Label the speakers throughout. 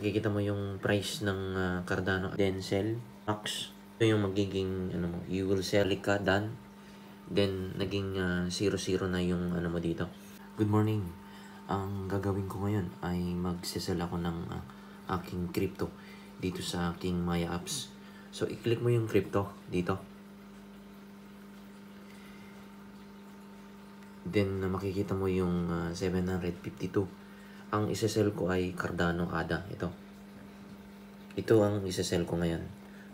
Speaker 1: makikita mo yung price ng Cardano, then sell, max. Ito yung magiging mo, you will sell ka, done. Then naging 0-0 na yung mo dito. Good morning. Ang gagawin ko ngayon ay magsisell ako ng aking crypto dito sa aking Maya apps. So i-click mo yung crypto dito. Then makikita mo yung 752. Ang isa-sell ko ay Cardano ADA. Ito ang isa-sell ko ngayon.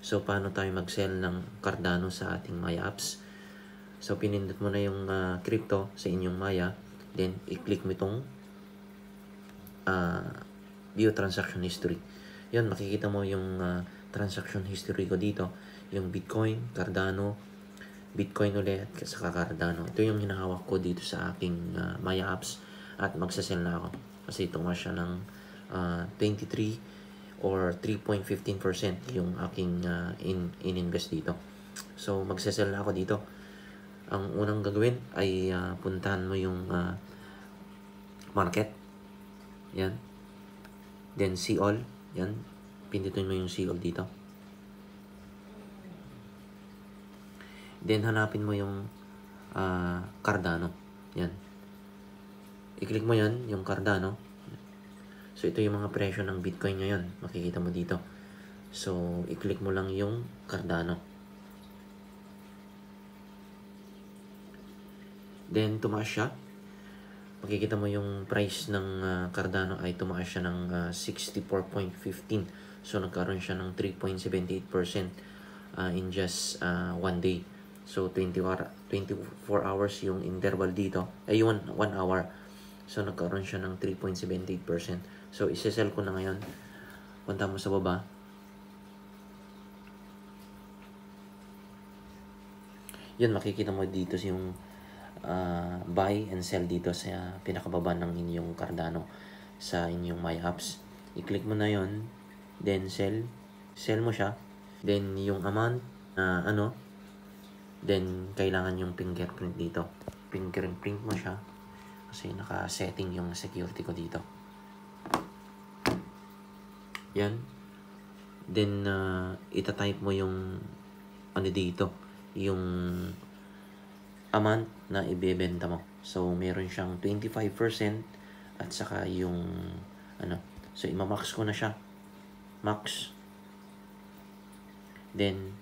Speaker 1: So paano tayo mag-sell ng Cardano sa ating Maya apps? So pinindot mo na yung crypto sa inyong Maya. Then i-click mo itong view transaction history. Yan, makikita mo yung transaction history ko dito. Yung Bitcoin, Cardano, Bitcoin ulit, at saka Cardano. Ito yung hinahawak ko dito sa aking Maya apps. At magsasell na ako. Kasi tumaas siya ng 23 or 3.15% yung aking in-invest dito. So magsasell na ako dito. Ang unang gagawin ay puntahan mo yung market. Yan. Then see all. Yan. Pindutin mo yung see all dito. Then hanapin mo yung Cardano. Yan. I-click mo yan, yung Cardano. So ito yung mga presyo ng Bitcoin ngayon. Makikita mo dito. So i-click mo lang yung Cardano. Then tumaas siya. Makikita mo yung price ng Cardano ay tumaas siya ng 64.15. So nagkaroon siya ng 3.78% in just 1 day. So 24 hours yung interval dito. Ay 1 hour. So nagkaroon siya ng 3.78%. So isa-sell ko na ngayon. Punta mo sa baba. Yun, makikita mo dito yung buy and sell dito sa pinakababa ng inyong Cardano sa inyong My Apps. I-click mo na yon, then sell mo siya, then yung amount then kailangan yung fingerprint dito. Fingerprint mo siya kasi naka-setting yung security ko dito. Yan. Then ita-type mo yung dito, yung amount na ibebenta mo. So meron siyang 25% at saka yung so ima-max ko na siya. Max. Then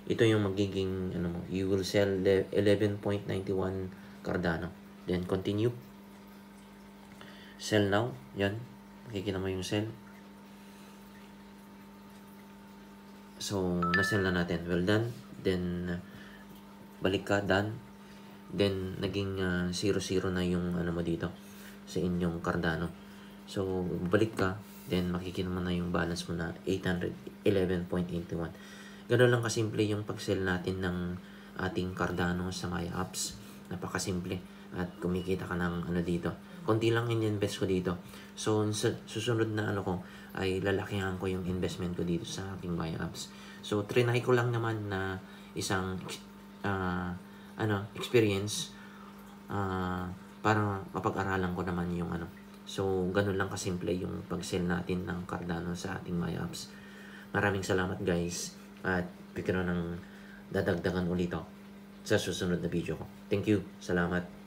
Speaker 1: ito yung magiging you will sell 11.91 Cardano. Then continue. Sell now. Yan. Makikita mo yung sell. So na-sell na natin. Well done. Then balik ka, done. Then naging 0-0 na yung mo dito sa inyong Cardano. So balik ka, then makikita mo na yung balance mo na 811.81. Ganoon lang kasimple yung pag-sell natin ng ating Cardano sa Maya Apps. Napakasimple at kumikita ka ng dito. Konti lang in-invest ko dito. So susunod na ko ay lalakihan ko yung investment ko dito sa aking Maya Apps. So trinay ko lang naman na isang experience para mapag-aralan ko naman yung So ganun lang kasimple yung pag-sell natin ng Cardano sa ating Maya Apps. Maraming salamat guys at bigyan ng dadagdagan ulit sa susunod na video ko. Thank you. Salamat.